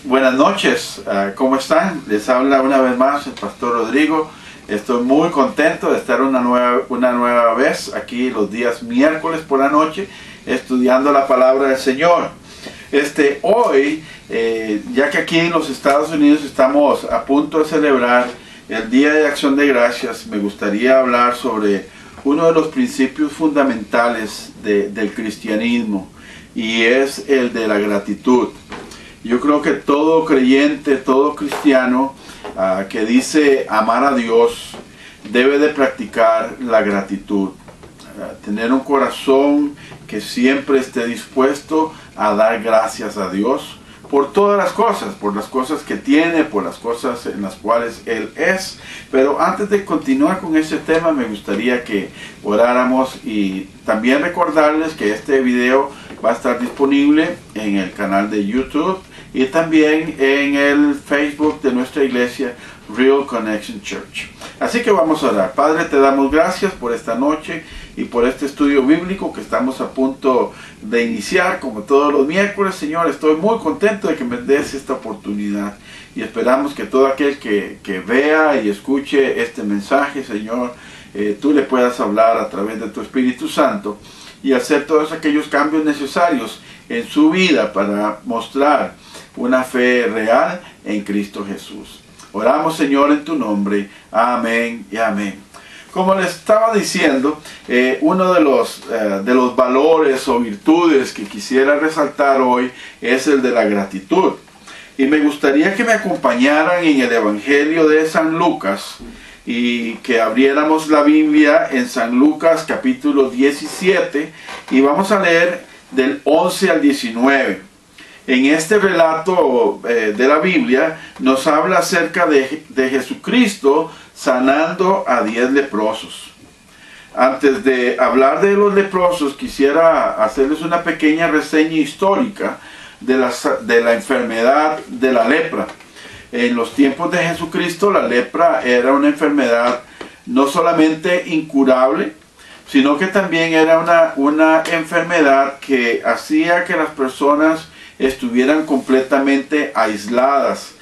Buenas noches, ¿cómo están? Les habla una vez más el Pastor Rodrigo. Estoy muy contento de estar una nueva vez aquí los días miércoles por la noche estudiando la palabra del Señor. Hoy, ya que aquí en los Estados Unidos estamos a punto de celebrar el Día de Acción de Gracias, me gustaría hablar sobre uno de los principios fundamentales del cristianismo, y es el de la gratitud. Yo creo que todo creyente, todo cristiano que dice amar a Dios debe de practicar la gratitud. Tener un corazón que siempre esté dispuesto a dar gracias a Dios por todas las cosas, por las cosas que tiene, por las cosas en las cuales Él es. Pero antes de continuar con ese tema, me gustaría que oráramos y también recordarles que este video va a estar disponible en el canal de YouTube y también en el Facebook de nuestra iglesia, Real Connection Church. Así que vamos a orar. Padre, te damos gracias por esta noche y por este estudio bíblico que estamos a punto de iniciar, como todos los miércoles. Señor, estoy muy contento de que me des esta oportunidad y esperamos que todo aquel que vea y escuche este mensaje, Señor, tú le puedas hablar a través de tu Espíritu Santo y hacer todos aquellos cambios necesarios en su vida para mostrar una fe real en Cristo Jesús. Oramos, Señor, en tu nombre. Amén y amén. Como les estaba diciendo, uno de los valores o virtudes que quisiera resaltar hoy es el de la gratitud. Y me gustaría que me acompañaran en el Evangelio de San Lucas y que abriéramos la Biblia en San Lucas capítulo 17 y vamos a leer del 11 al 19. En este relato de la Biblia nos habla acerca de Jesucristo sanando a 10 leprosos. Antes de hablar de los leprosos, quisiera hacerles una pequeña reseña histórica de la enfermedad de la lepra. En los tiempos de Jesucristo, la lepra era una enfermedad no solamente incurable, sino que también era una enfermedad que hacía que las personas estuvieran completamente aisladas,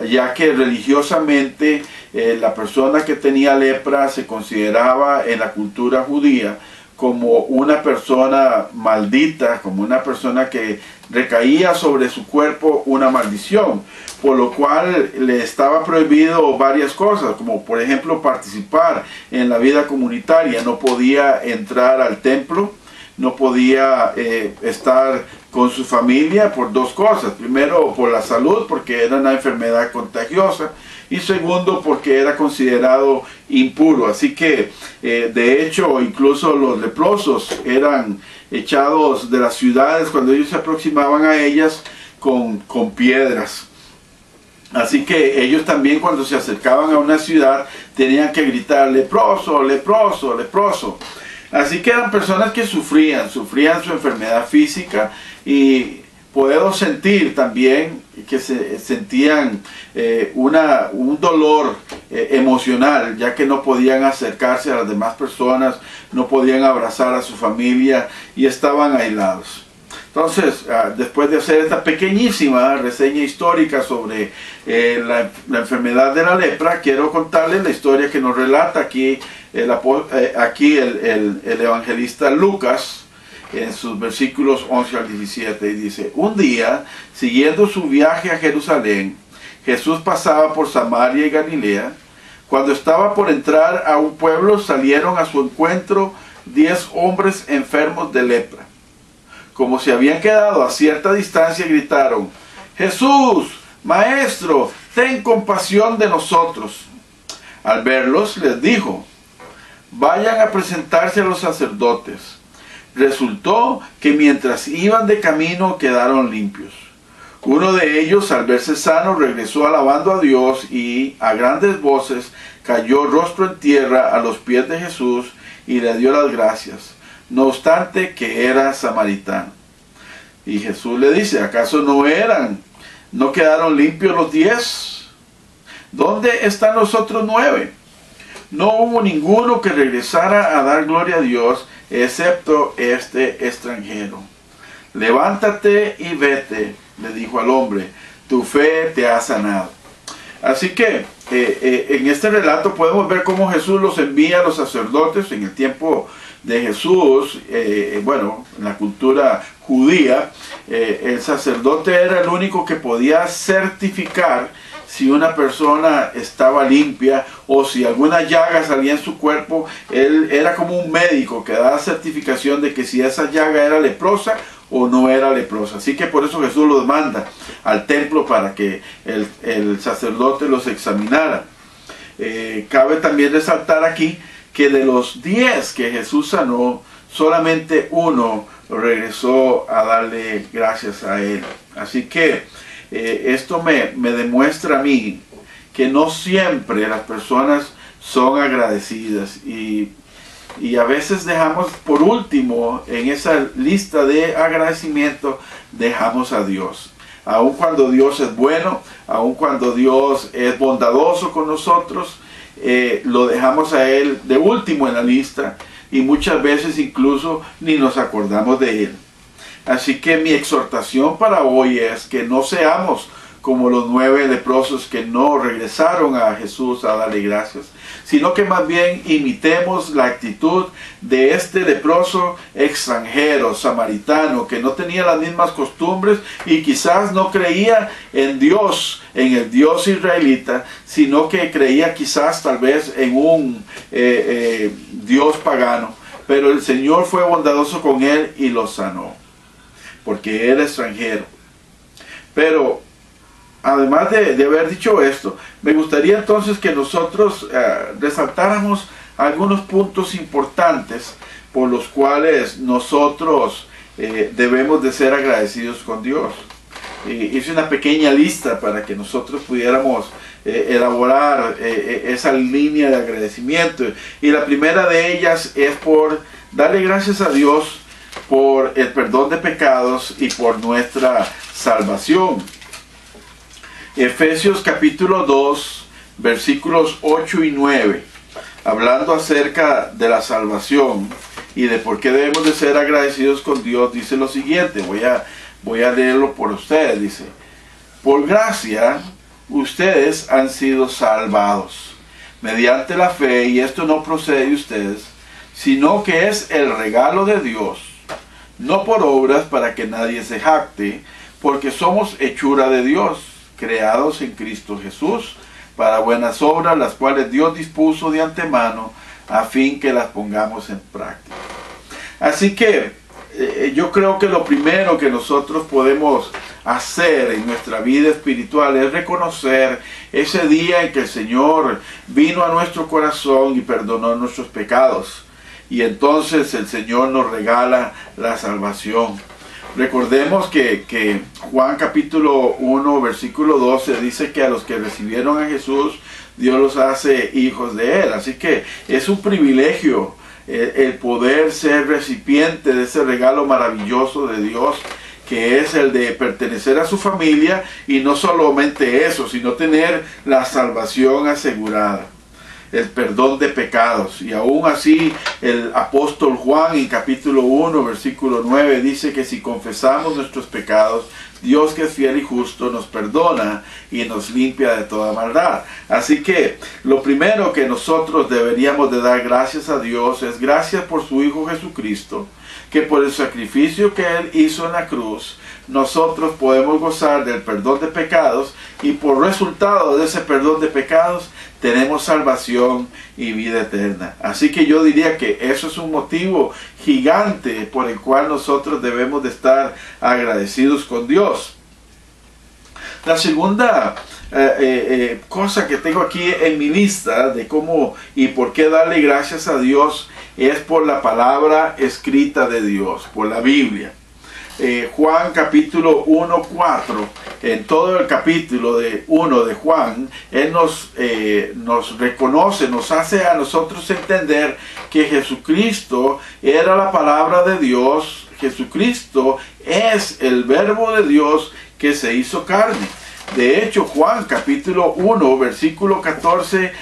ya que religiosamente la persona que tenía lepra se consideraba en la cultura judía como una persona maldita, como una persona que recaía sobre su cuerpo una maldición, por lo cual le estaba prohibido varias cosas, como por ejemplo participar en la vida comunitaria. No podía entrar al templo, no podía estar con su familia por dos cosas. Primero, por la salud, porque era una enfermedad contagiosa, y segundo, porque era considerado impuro. Así que de hecho incluso los leprosos eran echados de las ciudades cuando ellos se aproximaban a ellas con piedras. Así que ellos también, cuando se acercaban a una ciudad, tenían que gritar: leproso, leproso, leproso. Así que eran personas que sufrían su enfermedad física, y puedo sentir también que sentían un dolor emocional, ya que no podían acercarse a las demás personas, no podían abrazar a su familia y estaban aislados. Entonces, después de hacer esta pequeñísima reseña histórica sobre la enfermedad de la lepra, quiero contarles la historia que nos relata aquí el evangelista Lucas en sus versículos 11 al 17. Y dice: un día, siguiendo su viaje a Jerusalén, Jesús pasaba por Samaria y Galilea. Cuando estaba por entrar a un pueblo, salieron a su encuentro 10 hombres enfermos de lepra. Como se habían quedado a cierta distancia, gritaron: Jesús, Maestro, ten compasión de nosotros. Al verlos, les dijo: vayan a presentarse a los sacerdotes. Resultó que mientras iban de camino quedaron limpios. Uno de ellos, al verse sano, regresó alabando a Dios y a grandes voces cayó rostro en tierra a los pies de Jesús y le dio las gracias, no obstante que era samaritano. Y Jesús le dice: ¿acaso no quedaron limpios los 10? ¿Dónde están los otros 9? No hubo ninguno que regresara a dar gloria a Dios, excepto este extranjero. Levántate y vete, le dijo al hombre, tu fe te ha sanado. Así que en este relato podemos ver cómo Jesús los envía a los sacerdotes en el tiempo de Jesús. Bueno, en la cultura judía, el sacerdote era el único que podía certificar si una persona estaba limpia o si alguna llaga salía en su cuerpo. Él era como un médico que daba certificación de que si esa llaga era leprosa o no era leprosa. Así que por eso Jesús los manda al templo para que el sacerdote los examinara. Cabe también resaltar aquí que de los 10 que Jesús sanó, solamente uno regresó a darle gracias a él. Así que esto me demuestra a mí que no siempre las personas son agradecidas y a veces dejamos por último en esa lista de agradecimiento, dejamos a Dios. Aun cuando Dios es bueno, aun cuando Dios es bondadoso con nosotros, lo dejamos a Él de último en la lista y muchas veces incluso ni nos acordamos de Él. Así que mi exhortación para hoy es que no seamos como los 9 leprosos que no regresaron a Jesús a darle gracias, sino que más bien imitemos la actitud de este leproso extranjero, samaritano, que no tenía las mismas costumbres y quizás no creía en Dios, en el Dios israelita, sino que creía quizás tal vez en un Dios pagano. Pero el Señor fue bondadoso con él y lo sanó, porque era extranjero. Pero además de haber dicho esto, me gustaría entonces que nosotros resaltáramos algunos puntos importantes por los cuales nosotros debemos de ser agradecidos con Dios. Hice una pequeña lista para que nosotros pudiéramos elaborar esa línea de agradecimiento. Y la primera de ellas es por darle gracias a Dios por el perdón de pecados y por nuestra salvación. Efesios capítulo 2, versículos 8 y 9, hablando acerca de la salvación y de por qué debemos de ser agradecidos con Dios, dice lo siguiente. Voy a leerlo por ustedes. Dice: por gracia ustedes han sido salvados mediante la fe, y esto no procede de ustedes, sino que es el regalo de Dios, no por obras para que nadie se jacte, porque somos hechura de Dios, creados en Cristo Jesús, para buenas obras, las cuales Dios dispuso de antemano, a fin que las pongamos en práctica. Así que yo creo que lo primero que nosotros podemos hacer en nuestra vida espiritual es reconocer ese día en que el Señor vino a nuestro corazón y perdonó nuestros pecados. Y entonces el Señor nos regala la salvación. Recordemos que Juan capítulo 1 versículo 12 dice que a los que recibieron a Jesús, Dios los hace hijos de Él. Así que es un privilegio el poder ser recipiente de ese regalo maravilloso de Dios, que es el de pertenecer a su familia, y no solamente eso, sino tener la salvación asegurada, el perdón de pecados. Y aún así el apóstol Juan en capítulo 1 versículo 9 dice que si confesamos nuestros pecados, Dios, que es fiel y justo, nos perdona y nos limpia de toda maldad. Así que lo primero que nosotros deberíamos de dar gracias a Dios es gracias por su Hijo Jesucristo, que por el sacrificio que Él hizo en la cruz, nosotros podemos gozar del perdón de pecados, y por resultado de ese perdón de pecados tenemos salvación y vida eterna. Así que yo diría que eso es un motivo gigante por el cual nosotros debemos de estar agradecidos con Dios. La segunda cosa que tengo aquí en mi lista de cómo y por qué darle gracias a Dios es por la palabra escrita de Dios, por la Biblia. Juan capítulo 1:4, en todo el capítulo 1 de Juan, Él nos reconoce, nos hace a nosotros entender que Jesucristo era la palabra de Dios. Jesucristo es el verbo de Dios que se hizo carne. De hecho, Juan capítulo 1 versículo 14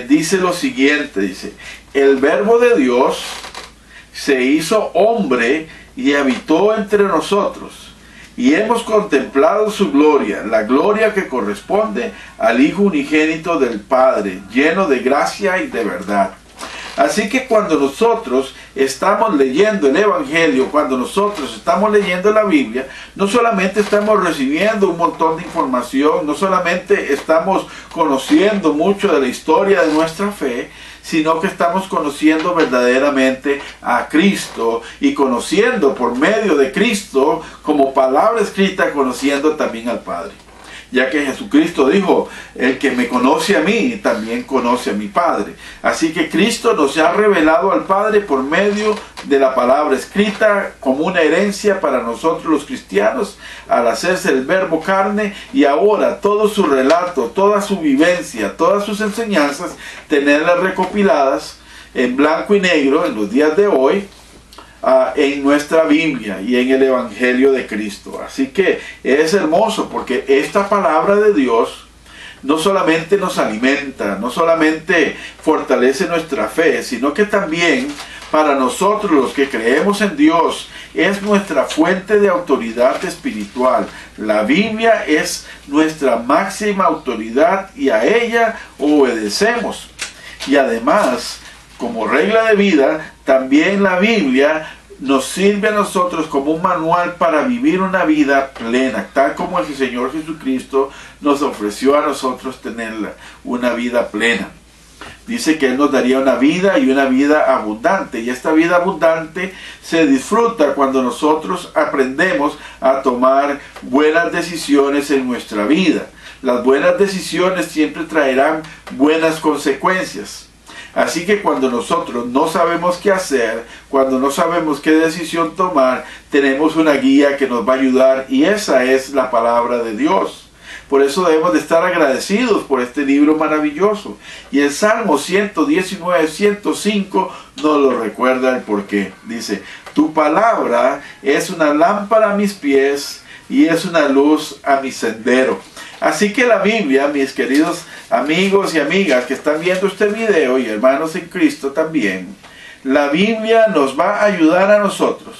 dice lo siguiente, dice: el verbo de Dios se hizo hombre y habitó entre nosotros, y hemos contemplado su gloria, la gloria que corresponde al Hijo unigénito del Padre, lleno de gracia y de verdad. Así que cuando nosotros estamos leyendo el Evangelio, cuando nosotros estamos leyendo la Biblia, no solamente estamos recibiendo un montón de información, no solamente estamos conociendo mucho de la historia de nuestra fe, sino que estamos conociendo verdaderamente a Cristo y conociendo por medio de Cristo, como palabra escrita, conociendo también al Padre. Ya que Jesucristo dijo, el que me conoce a mí, también conoce a mi Padre. Así que Cristo nos ha revelado al Padre por medio de la palabra escrita, como una herencia para nosotros los cristianos, al hacerse el verbo carne, y ahora todo su relato, toda su vivencia, todas sus enseñanzas, tenerlas recopiladas en blanco y negro en los días de hoy, en nuestra Biblia y en el Evangelio de Cristo. Así que es hermoso, porque esta palabra de Dios no solamente nos alimenta, no solamente fortalece nuestra fe, sino que también para nosotros los que creemos en Dios es nuestra fuente de autoridad espiritual. La Biblia es nuestra máxima autoridad y a ella obedecemos. Y además, como regla de vida, también la Biblia nos sirve a nosotros como un manual para vivir una vida plena, tal como el Señor Jesucristo nos ofreció a nosotros tenerla, una vida plena. Dice que Él nos daría una vida y una vida abundante, y esta vida abundante se disfruta cuando nosotros aprendemos a tomar buenas decisiones en nuestra vida. Las buenas decisiones siempre traerán buenas consecuencias. Así que cuando nosotros no sabemos qué hacer, cuando no sabemos qué decisión tomar, tenemos una guía que nos va a ayudar, y esa es la palabra de Dios. Por eso debemos de estar agradecidos por este libro maravilloso. Y el Salmo 119, 105 nos lo recuerda el porqué. Dice, tu palabra es una lámpara a mis pies y es una luz a mi sendero. Así que la Biblia, mis queridos amigos y amigas que están viendo este video, y hermanos en Cristo también, la Biblia nos va a ayudar a nosotros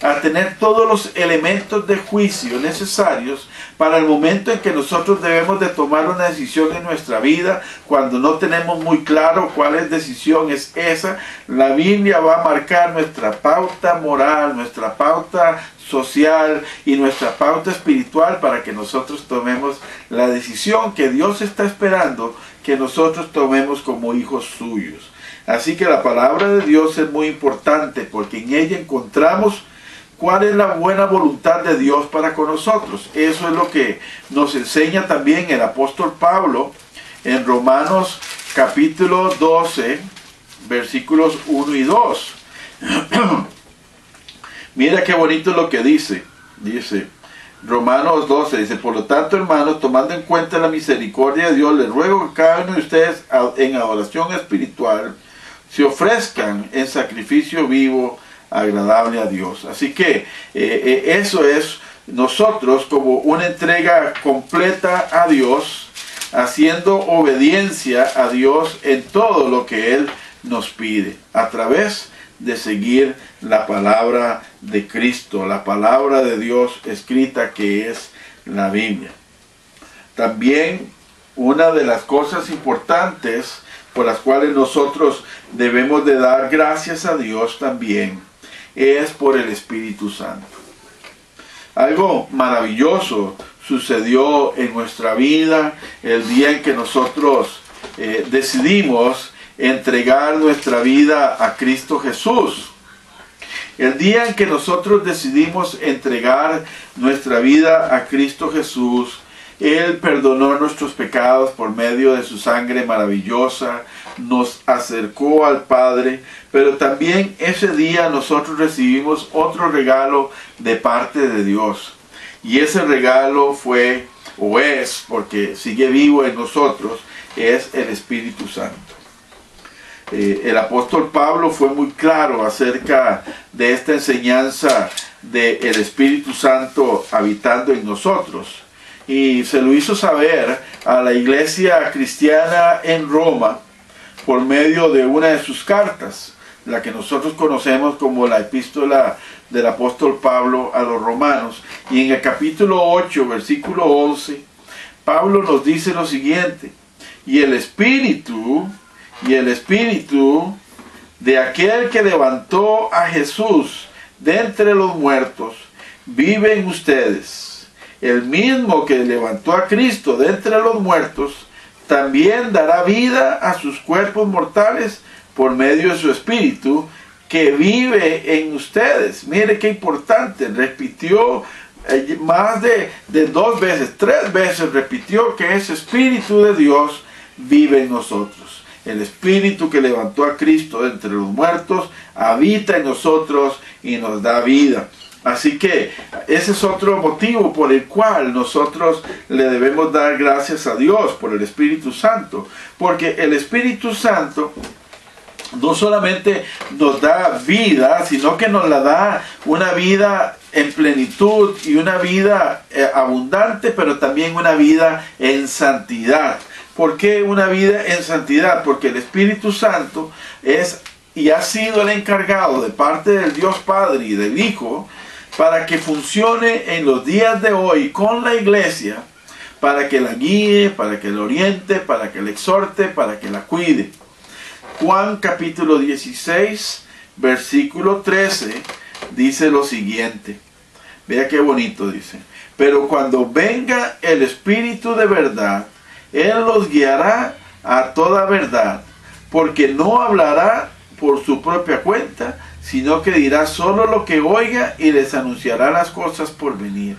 a tener todos los elementos de juicio necesarios para el momento en que nosotros debemos de tomar una decisión en nuestra vida. Cuando no tenemos muy claro cuál decisión es esa, la Biblia va a marcar nuestra pauta moral, nuestra pauta social y nuestra pauta espiritual para que nosotros tomemos la decisión que Dios está esperando que nosotros tomemos como hijos suyos. Así que la palabra de Dios es muy importante, porque en ella encontramos cuál es la buena voluntad de Dios para con nosotros. Eso es lo que nos enseña también el apóstol Pablo en Romanos capítulo 12, versículos 1 y 2. Mira qué bonito lo que dice. Dice Romanos 12, dice, por lo tanto, hermanos, tomando en cuenta la misericordia de Dios, les ruego que cada uno de ustedes en adoración espiritual se ofrezcan en sacrificio vivo, agradable a Dios. Así que eso es nosotros como una entrega completa a Dios, haciendo obediencia a Dios en todo lo que Él nos pide, a través de seguir la palabra de Cristo, la palabra de Dios escrita, que es la Biblia. También una de las cosas importantes por las cuales nosotros debemos de dar gracias a Dios también es por el Espíritu Santo. Algo maravilloso sucedió en nuestra vida el día en que nosotros decidimos entregar nuestra vida a Cristo Jesús. El día en que nosotros decidimos entregar nuestra vida a Cristo Jesús, Él perdonó nuestros pecados por medio de su sangre maravillosa, nos acercó al Padre, pero también ese día nosotros recibimos otro regalo de parte de Dios. Y ese regalo fue, o es, porque sigue vivo en nosotros, es el Espíritu Santo. El apóstol Pablo fue muy claro acerca de esta enseñanza del Espíritu Santo habitando en nosotros. Y se lo hizo saber a la iglesia cristiana en Roma por medio de una de sus cartas, la que nosotros conocemos como la epístola del apóstol Pablo a los romanos. Y en el capítulo 8, versículo 11, Pablo nos dice lo siguiente: y el Espíritu de aquel que levantó a Jesús de entre los muertos vive en ustedes. El mismo que levantó a Cristo de entre los muertos también dará vida a sus cuerpos mortales por medio de su Espíritu que vive en ustedes. Mire qué importante, repitió más de 2 veces, 3 veces repitió que ese Espíritu de Dios vive en nosotros. El Espíritu que levantó a Cristo de entre los muertos habita en nosotros y nos da vida. Así que ese es otro motivo por el cual nosotros le debemos dar gracias a Dios por el Espíritu Santo. Porque el Espíritu Santo no solamente nos da vida, sino que nos la da una vida en plenitud y una vida abundante, pero también una vida en santidad. ¿Por qué una vida en santidad? Porque el Espíritu Santo es y ha sido el encargado de parte del Dios Padre y del Hijo para que funcione en los días de hoy con la iglesia, para que la guíe, para que la oriente, para que la exhorte, para que la cuide. Juan capítulo 16, versículo 13, dice lo siguiente. Vea qué bonito dice. Pero cuando venga el Espíritu de verdad, Él los guiará a toda verdad, porque no hablará por su propia cuenta, sino que dirá solo lo que oiga y les anunciará las cosas por venir.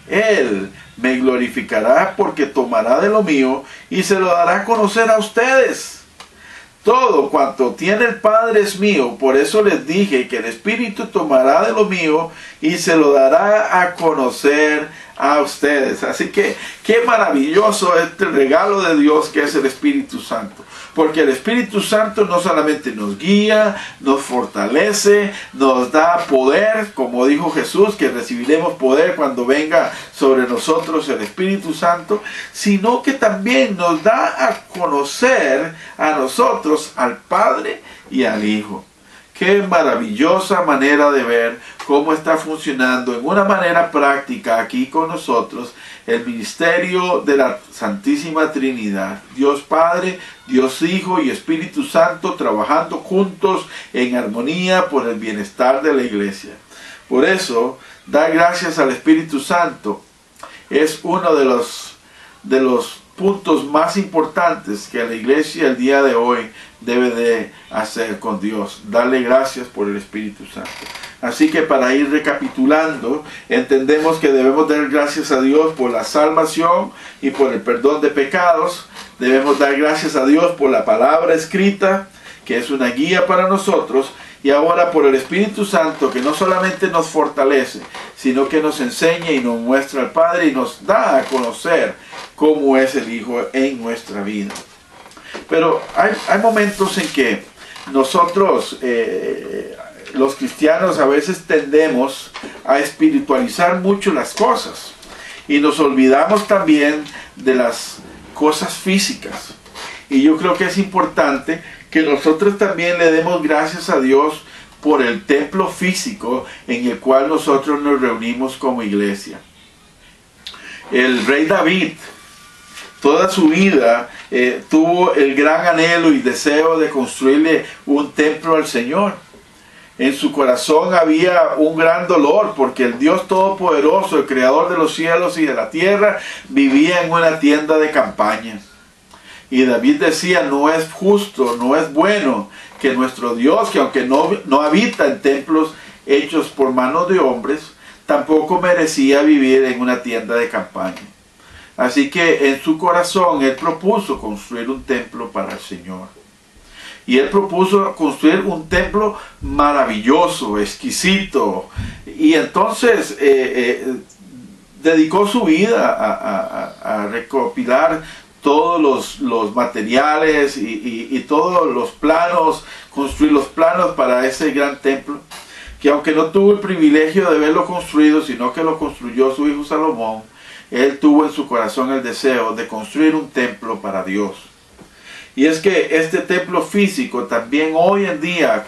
Él me glorificará porque tomará de lo mío y se lo dará a conocer a ustedes. Todo cuanto tiene el Padre es mío, por eso les dije que el Espíritu tomará de lo mío y se lo dará a conocer a ustedes. Así que qué maravilloso este regalo de Dios que es el Espíritu Santo. Porque el Espíritu Santo no solamente nos guía, nos fortalece, nos da poder, como dijo Jesús, que recibiremos poder cuando venga sobre nosotros el Espíritu Santo, sino que también nos da a conocer a nosotros, al Padre y al Hijo. Qué maravillosa manera de ver cómo está funcionando en una manera práctica aquí con nosotros el ministerio de la Santísima Trinidad. Dios Padre, Dios Hijo y Espíritu Santo trabajando juntos en armonía por el bienestar de la iglesia. Por eso, dar gracias al Espíritu Santo es uno de los puntos más importantes que la iglesia el día de hoy debe de hacer con Dios, darle gracias por el Espíritu Santo. Así que para ir recapitulando, entendemos que debemos dar gracias a Dios por la salvación y por el perdón de pecados. Debemos dar gracias a Dios por la palabra escrita, que es una guía para nosotros, y ahora por el Espíritu Santo, que no solamente nos fortalece, sino que nos enseña y nos muestra al Padre y nos da a conocer cómo es el Hijo en nuestra vida. Pero hay momentos en que nosotros, los cristianos, a veces tendemos a espiritualizar mucho las cosas y nos olvidamos también de las cosas físicas. Y yo creo que es importante que nosotros también le demos gracias a Dios por el templo físico en el cual nosotros nos reunimos como iglesia. El rey David, toda su vida tuvo el gran anhelo y deseo de construirle un templo al Señor. En su corazón había un gran dolor porque el Dios Todopoderoso, el Creador de los cielos y de la tierra, vivía en una tienda de campaña. Y David decía, no es justo, no es bueno que nuestro Dios, que aunque no habita en templos hechos por manos de hombres, tampoco merecía vivir en una tienda de campaña. Así que en su corazón él propuso construir un templo para el Señor. Y él propuso construir un templo maravilloso, exquisito. Y entonces dedicó su vida a recopilar todos los materiales y todos los planos, construir los planos para ese gran templo, que aunque no tuvo el privilegio de verlo construido, sino que lo construyó su hijo Salomón, él tuvo en su corazón el deseo de construir un templo para Dios. Y es que este templo físico también hoy en día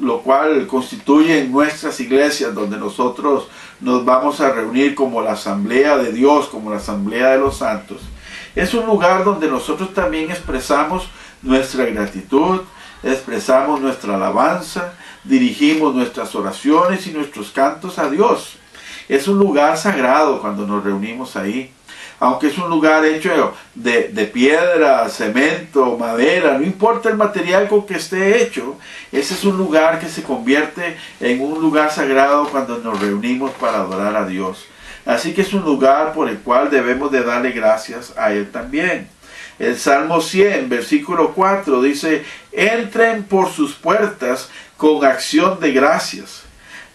lo cual constituye nuestras iglesias donde nosotros nos vamos a reunir como la asamblea de Dios, como la asamblea de los santos. Es un lugar donde nosotros también expresamos nuestra gratitud, expresamos nuestra alabanza, dirigimos nuestras oraciones y nuestros cantos a Dios. Es un lugar sagrado cuando nos reunimos ahí. Aunque es un lugar hecho de piedra, cemento, madera, no importa el material con que esté hecho, ese es un lugar que se convierte en un lugar sagrado cuando nos reunimos para adorar a Dios. Así que es un lugar por el cual debemos de darle gracias a Él también. El Salmo 100, versículo 4 dice: entren por sus puertas con acción de gracias,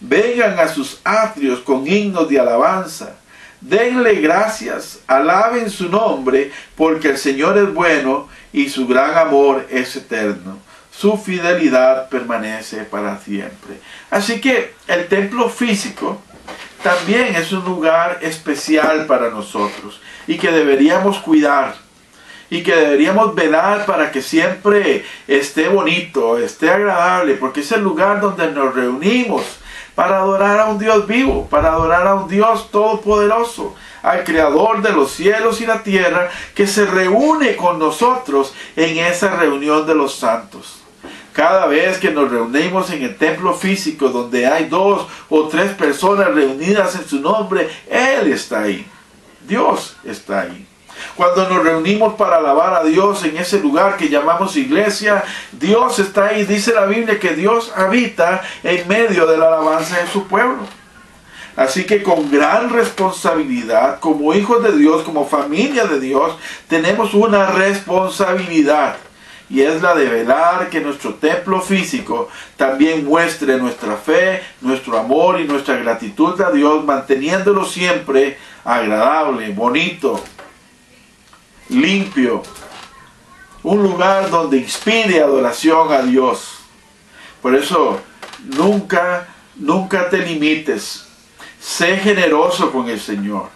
vengan a sus atrios con himnos de alabanza. Denle gracias, alaben su nombre, porque el Señor es bueno y su gran amor es eterno. Su fidelidad permanece para siempre. Así que el templo físico también es un lugar especial para nosotros y que deberíamos cuidar y que deberíamos velar para que siempre esté bonito, esté agradable, porque es el lugar donde nos reunimos para adorar a un Dios vivo, para adorar a un Dios todopoderoso, al Creador de los cielos y la tierra, que se reúne con nosotros en esa reunión de los santos. Cada vez que nos reunimos en el templo físico, donde hay 2 o 3 personas reunidas en su nombre, Él está ahí. Dios está ahí. Cuando nos reunimos para alabar a Dios en ese lugar que llamamos iglesia, Dios está ahí. Dice la Biblia que Dios habita en medio de la alabanza de su pueblo. Así que con gran responsabilidad, como hijos de Dios, como familia de Dios, tenemos una responsabilidad. Y es la de velar que nuestro templo físico también muestre nuestra fe, nuestro amor y nuestra gratitud a Dios, manteniéndolo siempre agradable, bonito, limpio, un lugar donde inspire adoración a Dios. Por eso nunca te limites, sé generoso con el Señor,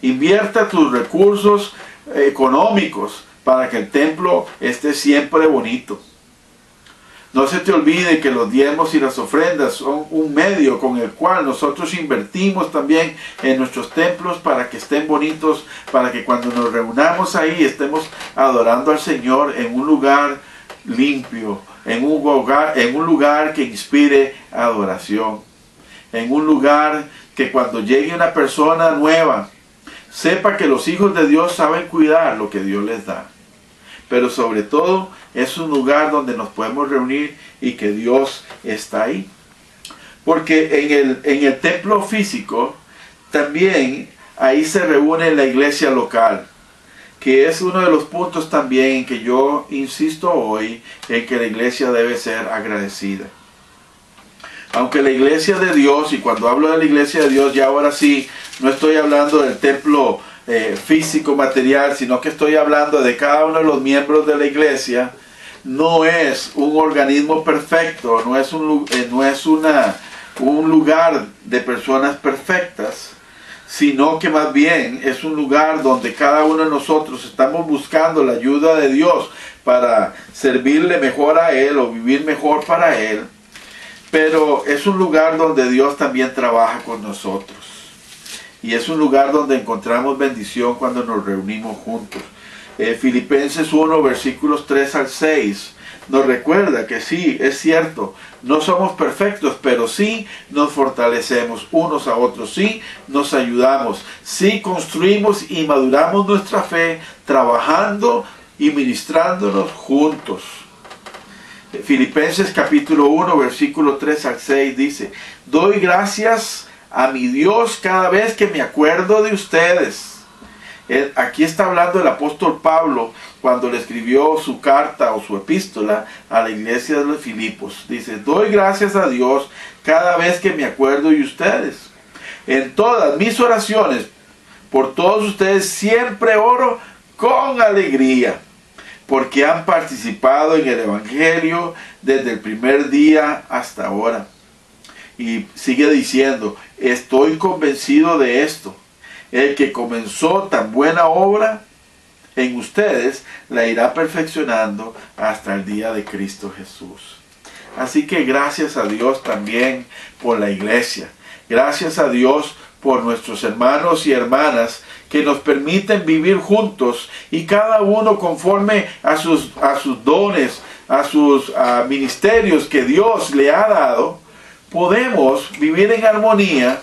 invierta tus recursos económicos para que el templo esté siempre bonito. No se te olvide que los diezmos y las ofrendas son un medio con el cual nosotros invertimos también en nuestros templos para que estén bonitos, para que cuando nos reunamos ahí estemos adorando al Señor en un lugar limpio, en un lugar que inspire adoración, en un lugar que cuando llegue una persona nueva, sepa que los hijos de Dios saben cuidar lo que Dios les da. Pero sobre todo es un lugar donde nos podemos reunir y que Dios está ahí. Porque en el templo físico también ahí se reúne la iglesia local, que es uno de los puntos también en que yo insisto hoy en que la iglesia debe ser agradecida. Aunque la iglesia de Dios, y cuando hablo de la iglesia de Dios ya ahora sí, no estoy hablando del templo físico, material, sino que estoy hablando de cada uno de los miembros de la iglesia. No es un organismo perfecto, no es un lugar de personas perfectas, sino que más bien es un lugar donde cada uno de nosotros estamos buscando la ayuda de Dios para servirle mejor a Él o vivir mejor para Él. Pero es un lugar donde Dios también trabaja con nosotros. Y es un lugar donde encontramos bendición cuando nos reunimos juntos. Filipenses 1, versículos 3 al 6, nos recuerda que sí, es cierto, no somos perfectos, pero sí nos fortalecemos unos a otros, sí nos ayudamos, sí construimos y maduramos nuestra fe, trabajando y ministrándonos juntos. Filipenses capítulo 1, versículo 3 al 6 dice: doy gracias a mi Dios cada vez que me acuerdo de ustedes. Aquí está hablando el apóstol Pablo cuando le escribió su carta o su epístola a la iglesia de los Filipos. Dice: doy gracias a Dios cada vez que me acuerdo de ustedes. En todas mis oraciones por todos ustedes siempre oro con alegría, porque han participado en el Evangelio desde el primer día hasta ahora. Y sigue diciendo: estoy convencido de esto. El que comenzó tan buena obra en ustedes la irá perfeccionando hasta el día de Cristo Jesús. Así que gracias a Dios también por la iglesia. Gracias a Dios por nuestros hermanos y hermanas que nos permiten vivir juntos y cada uno conforme a sus dones, a sus ministerios que Dios le ha dado, podemos vivir en armonía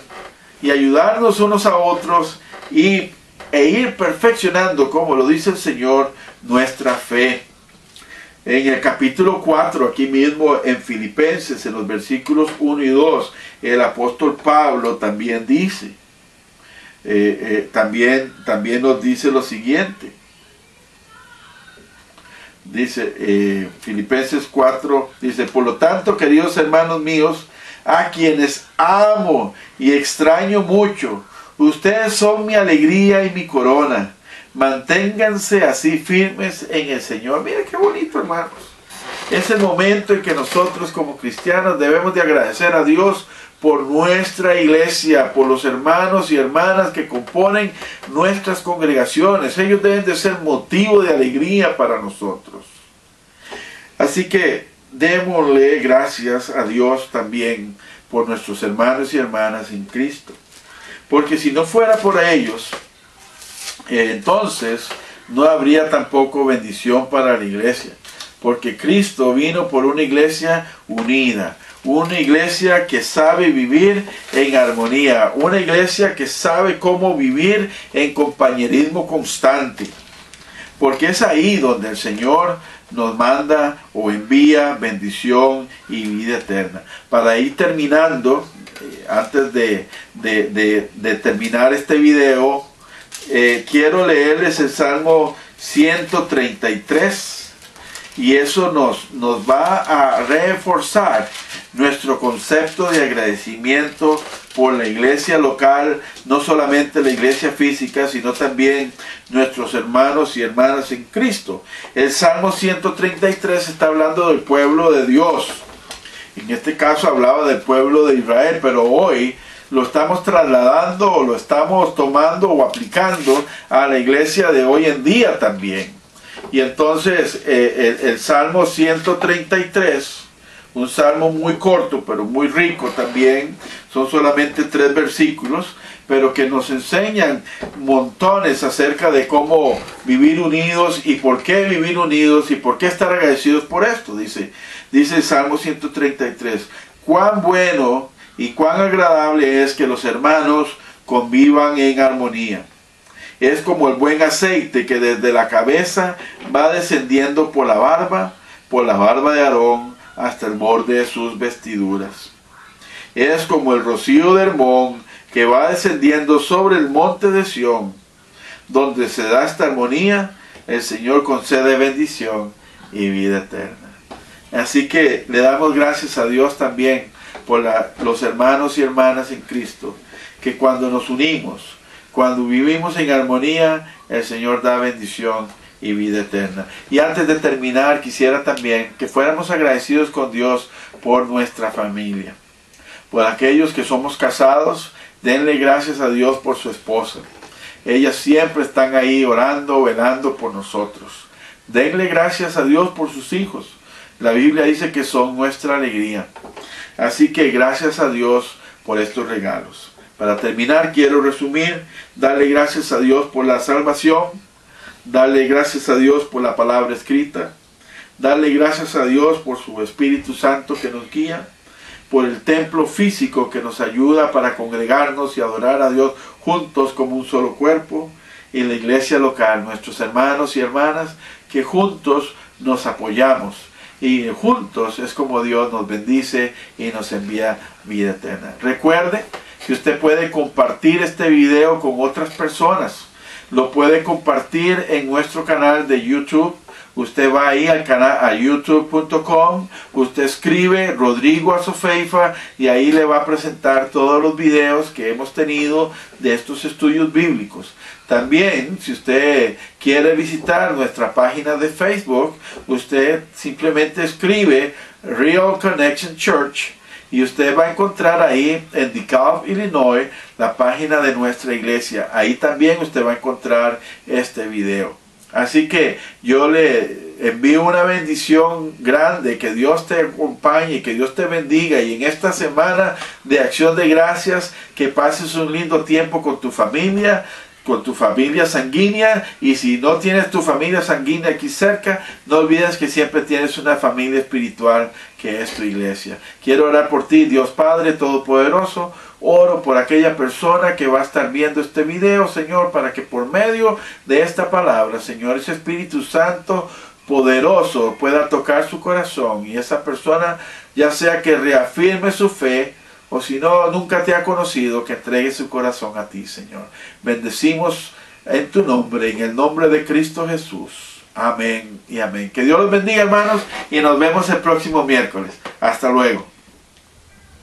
y ayudarnos unos a otros e ir perfeccionando, como lo dice el Señor, nuestra fe. En el capítulo 4, aquí mismo en Filipenses, en los versículos 1 y 2, el apóstol Pablo también dice, también nos dice lo siguiente. Dice, Filipenses 4, dice, por lo tanto, queridos hermanos míos, a quienes amo y extraño mucho, ustedes son mi alegría y mi corona. Manténganse así firmes en el Señor. Mira qué bonito, hermanos. Es el momento en que nosotros como cristianos debemos de agradecer a Dios por nuestra iglesia, por los hermanos y hermanas que componen nuestras congregaciones. Ellos deben de ser motivo de alegría para nosotros. Así que démosle gracias a Dios también por nuestros hermanos y hermanas en Cristo. Porque si no fuera por ellos, entonces no habría tampoco bendición para la iglesia. Porque Cristo vino por una iglesia unida. Una iglesia que sabe vivir en armonía. Una iglesia que sabe cómo vivir en compañerismo constante. Porque es ahí donde el Señor nos manda o envía bendición y vida eterna. Para ir terminando, antes de terminar este video, quiero leerles el Salmo 133. Y eso nos va a reforzar nuestro concepto de agradecimiento por la iglesia local, no solamente la iglesia física, sino también nuestros hermanos y hermanas en Cristo. El Salmo 133 está hablando del pueblo de Dios. En este caso hablaba del pueblo de Israel, pero hoy lo estamos trasladando o lo estamos tomando o aplicando a la iglesia de hoy en día también. Y entonces el Salmo 133, un salmo muy corto pero muy rico también, son solamente 3 versículos, pero que nos enseñan montones acerca de cómo vivir unidos y por qué vivir unidos y por qué estar agradecidos por esto. Dice el Salmo 133, cuán bueno y cuán agradable es que los hermanos convivan en armonía. Es como el buen aceite que desde la cabeza va descendiendo por la barba de Aarón, hasta el borde de sus vestiduras. Es como el rocío de Hermón que va descendiendo sobre el monte de Sión. Donde se da esta armonía, el Señor concede bendición y vida eterna. Así que le damos gracias a Dios también por los hermanos y hermanas en Cristo, que cuando nos unimos, cuando vivimos en armonía, el Señor da bendición y vida eterna. Y antes de terminar, quisiera también que fuéramos agradecidos con Dios por nuestra familia. Por aquellos que somos casados, denle gracias a Dios por su esposa. Ellas siempre están ahí orando, velando por nosotros. Denle gracias a Dios por sus hijos. La Biblia dice que son nuestra alegría. Así que gracias a Dios por estos regalos. Para terminar, quiero resumir, darle gracias a Dios por la salvación, darle gracias a Dios por la palabra escrita, darle gracias a Dios por su Espíritu Santo que nos guía, por el templo físico que nos ayuda para congregarnos y adorar a Dios juntos como un solo cuerpo, y la iglesia local, nuestros hermanos y hermanas que juntos nos apoyamos. Y juntos es como Dios nos bendice y nos envía vida eterna. Recuerde que usted puede compartir este video con otras personas. Lo puede compartir en nuestro canal de YouTube. Usted va ahí al canal a youtube.com, usted escribe Rodrigo Azofeifa y ahí le va a presentar todos los videos que hemos tenido de estos estudios bíblicos. También, si usted quiere visitar nuestra página de Facebook, usted simplemente escribe Real Connection Church y usted va a encontrar ahí en DeKalb, Illinois, la página de nuestra iglesia. Ahí también usted va a encontrar este video. Así que yo le envío una bendición grande, que Dios te acompañe, que Dios te bendiga, y en esta semana de acción de gracias, que pases un lindo tiempo con tu familia sanguínea, y si no tienes tu familia sanguínea aquí cerca, no olvides que siempre tienes una familia espiritual que es tu iglesia. Quiero orar por ti, Dios Padre Todopoderoso. Oro por aquella persona que va a estar viendo este video, Señor, para que por medio de esta palabra, Señor, ese Espíritu Santo poderoso pueda tocar su corazón, y esa persona, ya sea que reafirme su fe, o si no, nunca te ha conocido, que entregue su corazón a ti, Señor. Bendecimos en tu nombre, en el nombre de Cristo Jesús. Amén y amén. Que Dios los bendiga, hermanos, y nos vemos el próximo miércoles. Hasta luego.